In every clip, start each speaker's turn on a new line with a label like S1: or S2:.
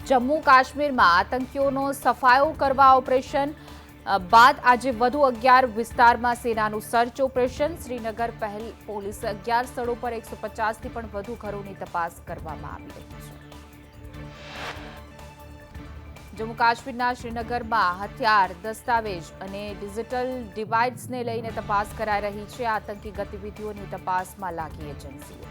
S1: જમ્મુ કાશ્મીરમાં આતંકીઓનો સફાયો કરવા ઓપરેશન બાદ આજે વધુ 11 વિસ્તારમાં સેનાનું સર્ચ ઓપરેશન. શ્રીનગર પહેલ પોલીસે 11 સ્થળો પર 150થી પણ વધુ ઘરોની તપાસ કરવામાં આવી રહી છે. જમ્મુ કાશ્મીરના શ્રીનગરમાં હથિયાર, દસ્તાવેજ અને ડિજિટલ ડિવાઇસને લઈને તપાસ કરાઈ રહી છે. આતંકી ગતિવિધિઓની તપાસમાં લાગી એજન્સીઓ.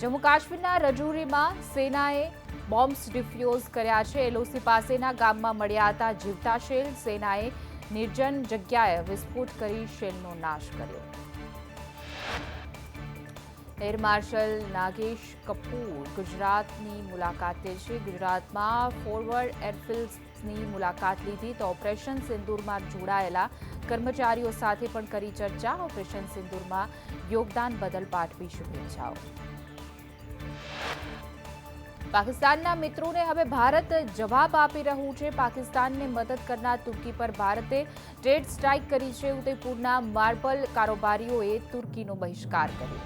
S1: જમ્મુ કાશ્મીરના રજૌરીમાં સેનાએ બોમ્બ્સ ડિફ્યુઝ કર્યા છે. એલઓસી પાસેના ગામમાં મળ્યા હતા જીવતા શેલ. સેનાએ નિર્જન જગ્યાએ વિસ્ફોટ કરી શેલનો નાશ કર્યો. એર માર્શલ નાગેશ કપૂર ગુજરાતની મુલાકાતે છે. ગુજરાતમાં ફોરવર્ડ એરફિલ્ડ્સની મુલાકાત લીધી તો ઓપરેશન સિંદૂરમાં જોડાયેલા કર્મચારીઓ સાથે પણ કરી ચર્ચા. ઓપરેશન સિંદૂરમાં યોગદાન બદલ પાઠવી શુભેચ્છાઓ. પાકિસ્તાનના મિત્રોને હવે ભારત જવાબ આપી રહ્યું છે. પાકિસ્તાનને મદદ કરનાર તુર્કી પર ભારતે ટ્રેડ સ્ટ્રાઇક કરી છે. ઉદયપુરના માર્બલ કારોબારીઓએ તુર્કીનો બહિષ્કાર કર્યો.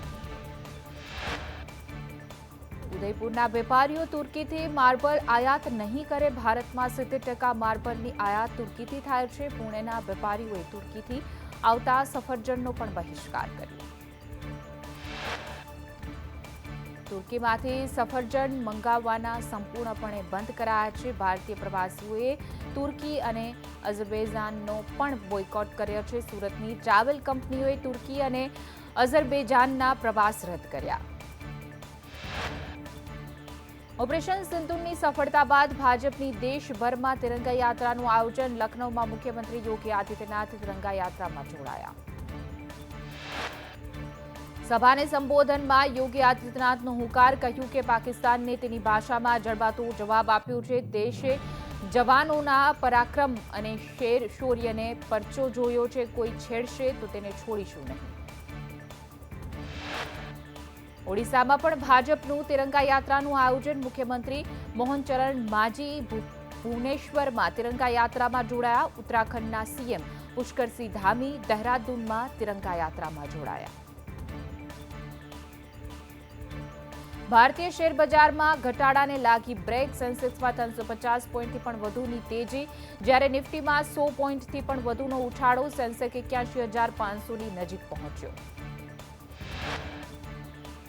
S1: ઉદયપુરના વેપારીઓ તુર્કીથી માર્બલ આયાત નહીં કરે. ભારતમાં 70% માર્બલની આયાત તુર્કીથી થાય છે. પુણેના વેપારીઓએ તુર્કીથી આવતા સફરજનનો પણ બહિષ્કાર કર્યો. તુર્કીમાંથી સફરજન મંગાવવાના સંપૂર્ણપણે બંધ કરાયા છે. ભારતીય પ્રવાસીઓએ તુર્કી અને અઝરબૈજાનનો પણ બોયકોટ કર્યો છે. સુરતની ટ્રાવેલ કંપનીઓએ તુર્કી અને અઝરબૈજાનના પ્રવાસ રદ કર્યા. ઓપરેશન સિંદૂરની સફળતા બાદ ભાજપની દેશભરમાં તિરંગા યાત્રાનું આયોજન. લખનૌમાં મુખ્યમંત્રી યોગી આદિત્યનાથ તિરંગા યાત્રામાં જોડાયા. સભાને સંબોધનમાં યોગી આદિત્યનાથનો હુંકાર. કહ્યું કે પાકિસ્તાનને તેની ભાષામાં જડબાતોડ જવાબ આપ્યો છે. દેશે જવાનોના પરાક્રમ અને શૌર્યને પરચો જોયો છે. કોઈ છેડશે તો તેને છોડીશું નહીં. ઓડિશામાં પણ ભાજપનું તિરંગા યાત્રાનું આયોજન. મુખ્યમંત્રી મોહન ચરણ માઝી ભુવનેશ્વરમાં તિરંગા યાત્રામાં જોડાયા. ઉત્તરાખંડના સીએમ પુષ્કરસિંહ ધામી દહેરાદૂનમાં તિરંગા યાત્રામાં જોડાયા. ભારતીય શેરબજારમાં ઘટાડાને લાગી બ્રેક. સેન્સેક્સમાં 350 પોઈન્ટથી પણ વધુની તેજી, જ્યારે નિફ્ટીમાં 100 પોઈન્ટથી પણ વધુનો ઉછાળો. સેન્સેક્સ 81,500ની નજીક પહોંચ્યો.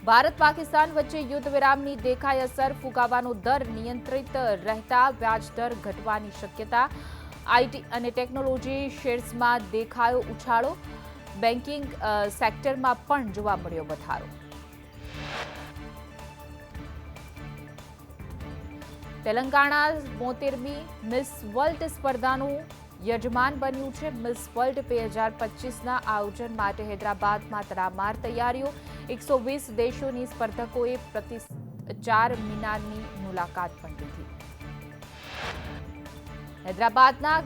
S1: ભારત પાકિસ્તાન વચ્ચે યુદ્ધ વિરામની દેખાઈ અસર. ફુગાવાનો દર નિયંત્રિત રહેતા વ્યાજદર ઘટવાની શક્યતા. આઈટી અને ટેકનોલોજી શેર્સમાં દેખાયો ઉછાળો. બેન્કિંગ સેક્ટરમાં પણ જોવા મળ્યો વધારો. તેલંગાણા 72મી મિસ વર્લ્ડ સ્પર્ધાનું યજમાન બન્યું છે. મિસ વર્લ્ડ 2025ના આયોજન માટે હૈદરાબાદમાં તડામાર તૈયારીઓ. 120 દેશોની સ્પર્ધકોએ પ્રતિ 4 મિનારની મુલાકાત પણ લીધી. હૈદરાબાદના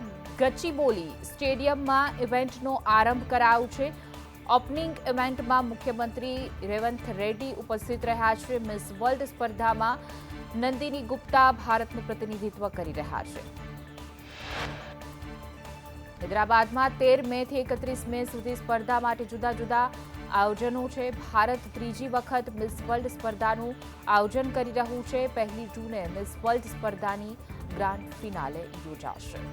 S1: ગચીબોલી સ્ટેડિયમમાં ઇવેન્ટનો આરંભ કરાયો છે. ઓપનિંગ ઇવેન્ટમાં મુખ્યમંત્રી રેવંત રેડ્ડી ઉપસ્થિત રહ્યા છે. મિસ વર્લ્ડ સ્પર્ધામાં નંદિની ગુપ્તા ભારતનું પ્રતિનિધિત્વ કરી રહ્યા છે. હૈદરાબાદમાં 13 મેથી 31 મે સુધી સ્પર્ધા માટે જુદા જુદા આયોજનો છે. ભારત ત્રીજી વખત મિસ વર્લ્ડ સ્પર્ધાનું આયોજન કરી રહ્યું છે. 1 જૂને મિસ વર્લ્ડ સ્પર્ધાની ગ્રાન્ડ ફિનાલે યોજાશે.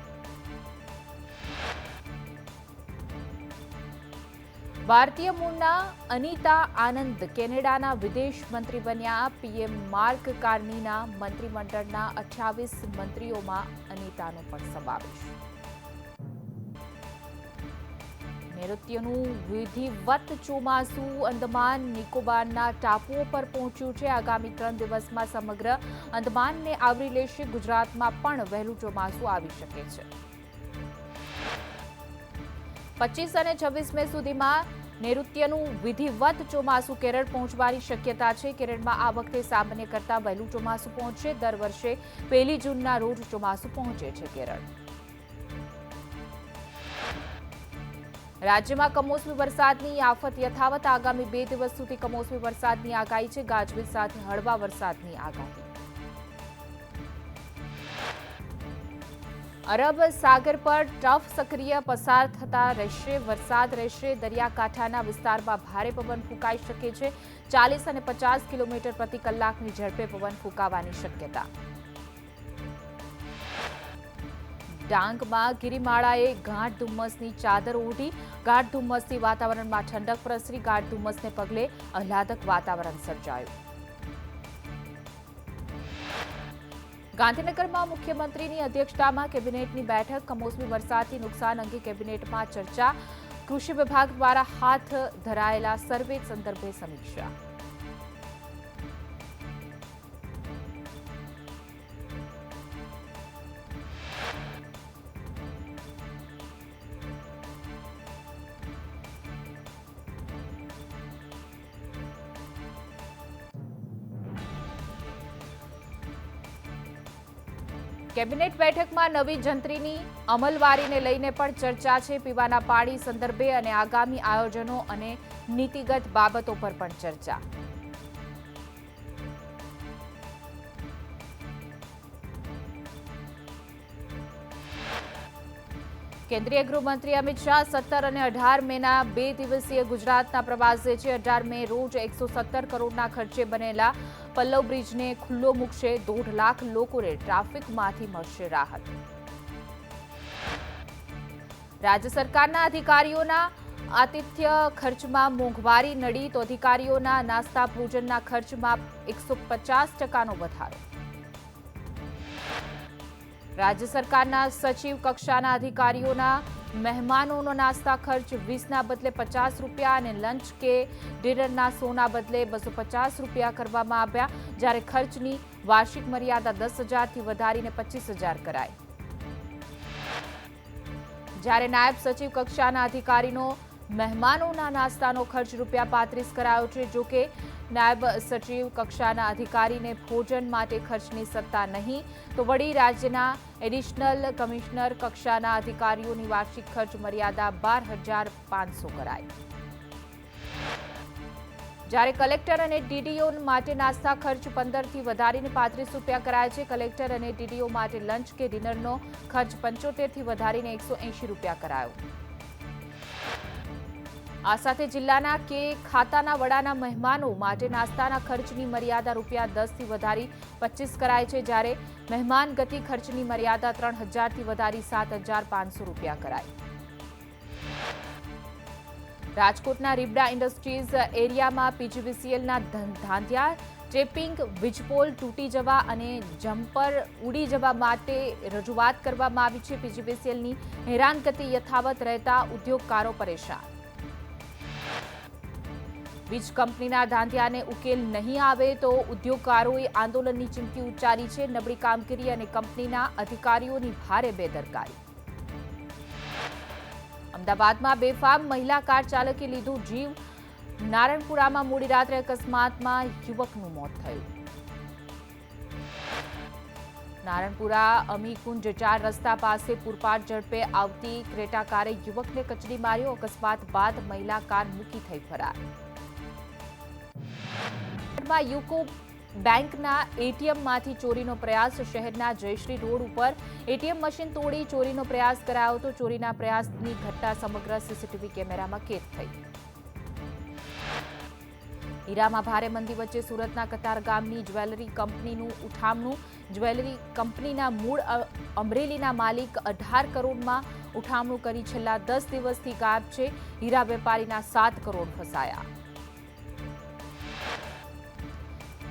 S1: ભારતીય મૂળના અનિતા આનંદ કેનેડાના વિદેશ મંત્રી બન્યા. પીએમ માર્ક કાર્નીના મંત્રીમંડળના 28 મંત્રીઓમાં અનિતાનો પણ સમાવેશ. નૈઋત્યનું વિધિવત ચોમાસું અંદમાન નિકોબારના ટાપુઓ પર પહોંચ્યું છે. આગામી 3 દિવસમાં સમગ્ર અંદમાનને આવરી લેશે. ગુજરાતમાં પણ વહેલું ચોમાસું આવી શકે છે. 25 અને 26 મે સુધીમાં નૈઋત્યનું વિધિવત ચોમાસું કેરળ પહોંચવાની શક્યતા છે. કેરળમાં આ વખતે સામાન્ય કરતાં વહેલું ચોમાસું પહોંચશે. દર વર્ષે 1 જૂનના રોજ ચોમાસું પહોંચે છે કેરળ. રાજ્યમાં કમોસમી વરસાદની આફત યથાવત. આગામી 2 દિવસ સુધી કમોસમી વરસાદની આગાહી છે. ગાજવીજ સાથે હળવા વરસાદની આગાહી. અરબ સાગર પર ટ્રફ સક્રિય પસાર થતા રહેશે વરસાદ રહેશે દરિયાકાંઠાના વિસ્તારમાં ભારે પવન ફૂંકાઈ શકે છે 40 અને 50 કિલોમીટર પ્રતિ કલાકની ઝડપે પવન ફૂંકાવાની શક્યતા ડાંગમાં ગિરિમાળાએ ગાઢ ધુમ્મસની ચાદર ઓઢી ગાઢ ધુમ્મસથી વાતાવરણમાં ઠંડક પ્રસરી ગાઢ ધુમ્મસને પગલે આહલાદક વાતાવરણ સર્જાયું ગાંધીનગરમાં મુખ્યમંત્રીની અધ્યક્ષતામાં કેબિનેટની બેઠક કમોસમી વરસાદથી નુકસાન અંગે કેબિનેટમાં ચર્ચા કૃષિ વિભાગ દ્વારા હાથ ધરાયેલા સર્વે સંદર્ભે સમીક્ષા કેબિનેટ બેઠકમાં નવી જંત્રીની અમલવારીને લઈને પણ ચર્ચા છે પીવાના પાણી સંદર્ભે અને આગામી આયોજનો અને નીતિગત બાબતો પર પણ ચર્ચા કેન્દ્રીય ગૃહમંત્રી અમિત શાહ 17 અને 18 મેના 2 દિવસીય ગુજરાતના પ્રવાસે છે 18 મે રોજ 117 કરોડના ખર્ચે બનેલા પલ્લવ બ્રિજને ખુલ્લો મૂકશે 1.5 લાખ લોકોને ટ્રાફિકમાંથી મળશે રાહત રાજ્ય સરકારના અધિકારીઓના આતિથ્ય ખર્ચમાં મોંઘવારી નડી તો અધિકારીઓના નાસ્તા ભોજનના ખર્ચમાં 150% વધારો રાજ્ય સરકારના સચિવ કક્ષાના અધિકારીઓના મહેમાનોનો નાસ્તા ખર્ચ 20ના બદલે ₹50 અને લંચ કે ડિનરના 100ના બદલે ₹250 કરવામાં આવ્યા જ્યારે ખર્ચની વાર્ષિક મર્યાદા 10,000થી વધારીને 25,000 કરાઈ જ્યારે નાયબ સચિવ કક્ષાના અધિકારીનો મહેમાનોના નાસ્તાનો ખર્ચ ₹35 કરાયો છે જોકે નાયબ સચિવ કક્ષાના અધિકારીને ભોજન માટે ખર્ચની સત્તા નહીં તો વડી રાજ્યના એડિશનલ કમિશનર કક્ષાના અધિકારીઓની વાર્ષિક ખર્ચ મર્યાદા 12,500 કરાઈ જ્યારે કલેક્ટર અને ડીડીઓ માટે નાસ્તા ખર્ચ 15થી વધારીને ₹35 કરાયા છે કલેક્ટર અને ડીડીઓ માટે લંચ કે ડિનરનો ખર્ચ 75થી વધારીને ₹180 કરાયો આ સાથે જિલ્લાના કે ખાતાના વડાના મહેમાનો માટે નાસ્તાના ખર્ચની મર્યાદા ₹10થી વધારી 25 કરાઈ છે જ્યારે મહેમાન ગતિ ખર્ચની મર્યાદા 3,000થી વધારી ₹7,500 કરાઈ રાજકોટના રીબડા ઇન્ડસ્ટ્રીઝ એરિયામાં પીજીવીસીએલના ધાંધિયા ટ્રેપિંગ વીજપોલ તૂટી જવા અને જમ્પર ઉડી જવા માટે રજૂઆત કરવામાં આવી છે પીજીવીસીએલની હેરાનગતિ યથાવત રહેતા ઉદ્યોગકારો પરેશાન વીજ કંપનીના ધાંધિયાને ઉકેલ નહીં આવે તો ઉદ્યોગકારોએ આંદોલનની ચીમકી ઉચ્ચારી છે નબળી કામગીરી અને કંપનીના અધિકારીઓની ભારે બેદરકારી અમદાવાદમાં બેફામ મહિલા કાર ચાલકે લીધો જીવ નારણપુરામાં મોડી રાત્રે અકસ્માતમાં યુવકનું મોત થયું નારણપુરા અમીકુંજ 4 રસ્તા પાસે પૂરપાટ ઝડપે આવતી ક્રેટા કારે યુવકને કચડી માર્યો અકસ્માત બાદ મહિલા કાર મૂકી થઈ ફરાર યુકો બેંકના એટીએમમાંથી ચોરીનો પ્રયાસ શહેરના જયશ્રી રોડ ઉપર એટીએમ મશીન તોડી ચોરીનો પ્રયાસ કરાયો હતો ચોરીના પ્રયાસની ઘટના સમગ્ર સીસીટીવી કેમેરામાં કેદ થઈ હીરામાં ભારે મંદી વચ્ચે સુરતના કતાર ગામની જ્વેલરી કંપનીનું ઉઠામણું જ્વેલરી કંપનીના મૂળ અમરેલીના માલિક 18 કરોડમાં ઉઠામણું કરી છેલ્લા 10 દિવસથી ગાયબ છે હીરા વેપારીના 7 કરોડ ફસાયા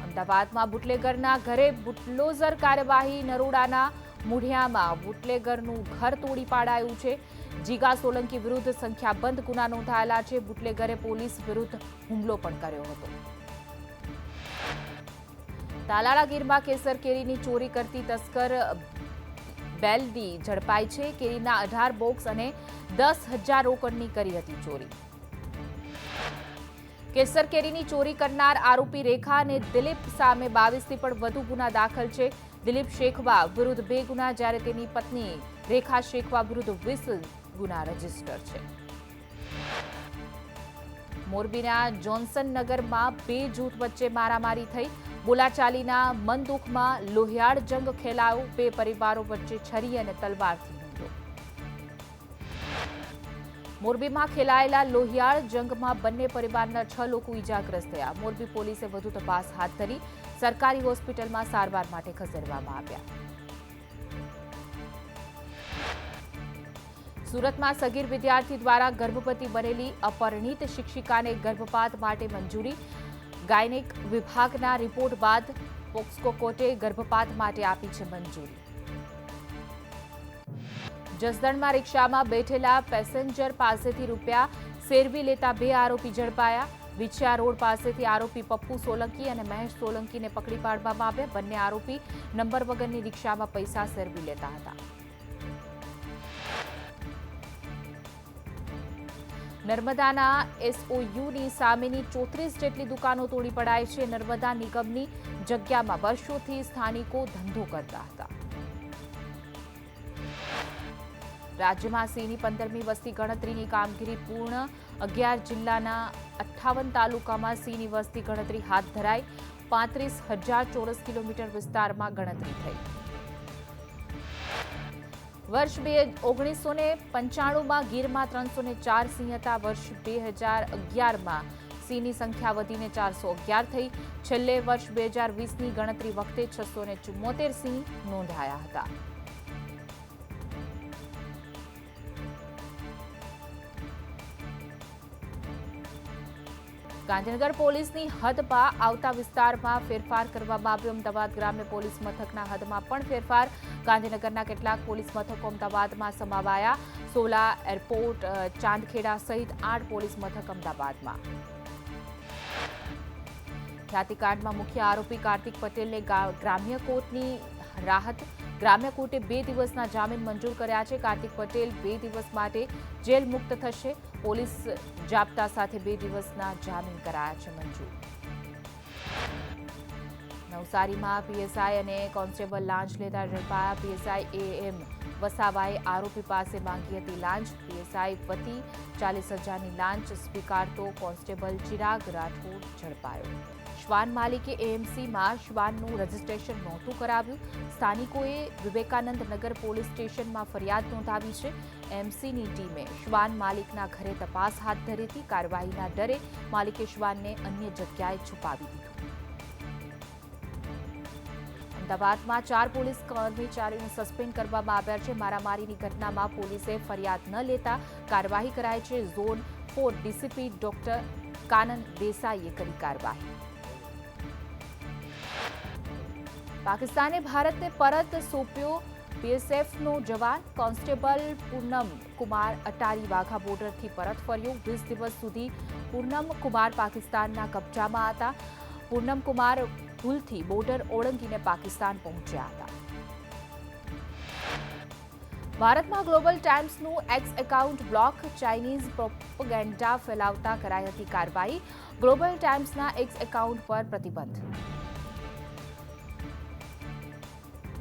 S1: અમદાવાદમાં બુટલેગરના ઘરે બુટલોઝર કાર્યવાહી નરોડાના મુઢિયામાં બુટલેગરનું ઘર તોડી પાડાયું છે જીગા સોલંકી વિરુદ્ધ સંખ્યાબંધ ગુના નોંધાયેલા છે બુટલેગરે પોલીસ વિરુદ્ધ હુમલો પણ કર્યો હતો તાલાળા ગીરમાં કેસર કેરીની ચોરી કરતી તસ્કર બેલડી ઝડપાઈ છે કેરીના 18 બોક્સ અને 10,000 રોકડની કરી હતી ચોરી કેસર કેરીની ચોરી કરનાર આરોપી રેખા અને દિલીપ સામે 22થી પણ વધુ ગુના દાખલ છે દિલીપ શેખવા વિરુદ્ધ 2 ગુના જ્યારે તેની પત્ની રેખા શેખવા વિરુદ્ધ 20 ગુના રજીસ્ટર છે મોરબીના જોન્સન નગરમાં 2 જૂથ વચ્ચે મારામારી થઈ બોલાચાલીના મનદુખમાં લોહિયાળ જંગ ખેલાયો, બે પરિવારો વચ્ચે છરી અને તલવારથી હુમલો. મોરબીમાં ખેલાયેલા લોહિયાળ જંગમાં બંને પરિવારના 6 લોકો ઈજાગ્રસ્ત થયા. મોરબી પોલીસે વધુ તપાસ હાથ ધરી સરકારી હોસ્પિટલમાં સારવાર માટે ખસેડવામાં આવ્યા. સુરતમાં સગીર વિદ્યાર્થી દ્વારા ગર્ભવતી બનેલી અપરિણીત શિક્ષિકાને ગર્ભપાત માટે મંજૂરી. ગાયનેક વિભાગના રિપોર્ટ બાદ પોક્સકો કોર્ટે ગર્ભપાત માટે આપી છે મંજૂરી. જસદણમાં રિક્ષામાં બેઠેલા પેસેન્જર પાસેથી રૂપિયા સેરવી લેતા 2 આરોપી ઝડપાયા. વિછિયા રોડ પાસેથી આરોપી પપ્પુ સોલંકી અને મહેશ સોલંકીને પકડી પાડવામાં આવ્યા. બંને આરોપી નંબર વગરની રિક્ષામાં પૈસા સેરવી લેતા હતા. નર્મદાના એસઓયુની સામેની 34 જેટલી દુકાનો તોડી પડાઈ છે. નર્મદા નિગમની જગ્યામાં વર્ષોથી સ્થાનિકો ધંધો કરતા હતા. રાજ્યમાં સિંહની 15મી વસ્તી ગણતરીની કામગીરી પૂર્ણ. 11 જિલ્લાના 58 તાલુકામાં સિંહની વસ્તી ગણતરી હાથ ધરાઈ. 35,000 ચોરસ કિલોમીટર વિસ્તારમાં ગણતરી થઈ. વર્ષ 1995માં ગીરમાં 304 સિંહ હતા. વર્ષ 2011માં સિંહની સંખ્યા વધીને 411 થઈ. છેલ્લે વર્ષ 2020ની ગણતરી વખતે 674 સિંહ નોંધાયા હતા. ગાંધીનગર પોલીસની હદમાં આવતા વિસ્તારમાં ફેરફાર કરવામાં આવ્યો. અમદાવાદ ગ્રામ્ય પોલીસ મથકના હદમાં પણ ફેરફાર. ગાંધીનગરના કેટલાક પોલીસ મથકો અમદાવાદમાં સમાવાયા. સોલા, એરપોર્ટ, ચાંદખેડા સહિત 8 પોલીસ મથક અમદાવાદમાં. ખ્યાતિકાંડમાં મુખ્ય આરોપી કાર્તિક પટેલને ગ્રામ્ય કોર્ટની રાહત. ગ્રામ્ય કોર્ટે 2 દિવસના જામીન મંજૂર કર્યા છે. કાર્તિક પટેલ 2 દિવસ માટે જેલ મુક્ત થશે. પોલીસ જાપ્તા સાથે 2 દિવસના જામીન કરાયા છે મંજૂર. નવસારીમાં પીએસઆઈ અને કોન્સ્ટેબલ લાંચ લેતા ઝડપાયા. પીએસઆઈ એએમ વસાવાએ આરોપી પાસે માંગી હતી લાંચ. પીએસઆઈ વતી 40,000ની લાંચ સ્વીકારતો કોન્સ્ટેબલ ચિરાગ રાઠોડ ઝડપાયો. શ્વાન માલિકે એએમસીમાં શ્વાનનું રજીસ્ટ્રેશન નહોતું કરાવ્યું. સ્થાનિકોએ વિવેકાનંદ નગર પોલીસ સ્ટેશનમાં ફરિયાદ નોંધાવી છે. એએમસીની ટીમે શ્વાન માલિકના ઘરે તપાસ હાથ ધરી હતી. કાર્યવાહીના ડરે માલિકે શ્વાનને અન્ય જગ્યાએ છુપાવી દીધું. અમદાવાદમાં 4 પોલીસ કર્મચારીઓને સસ્પેન્ડ કરવામાં આવ્યા છે. મારામારીની ઘટનામાં પોલીસે ફરિયાદ ન લેતા કાર્યવાહી કરાઈ છે. ઝોન 4 ડીસીપી ડોક્ટર કાનન દેસાઈએ કરી કાર્યવાહી. પાકિસ્તાને ભારતને પરત સોંપ્યો બીએસએફનો જવાન. કોન્સ્ટેબલ પૂનમ કુમાર અટારી વાઘા બોર્ડરથી પરત ફર્યો. 20 દિવસ સુધી પૂનમ કુમાર પાકિસ્તાનના કબજામાં હતા. પૂનમ કુમાર ભૂલથી બોર્ડર ઓળંગીને પાકિસ્તાન પહોંચ્યા હતા. ભારતમાં ગ્લોબલ ટાઇમ્સનું X account block. Chinese propaganda ફેલાવતા કરાઈ હતી કાર્યવાહી. ગ્લોબલ ટાઇમ્સના એક્સ એકાઉન્ટ પર પ્રતિબંધ.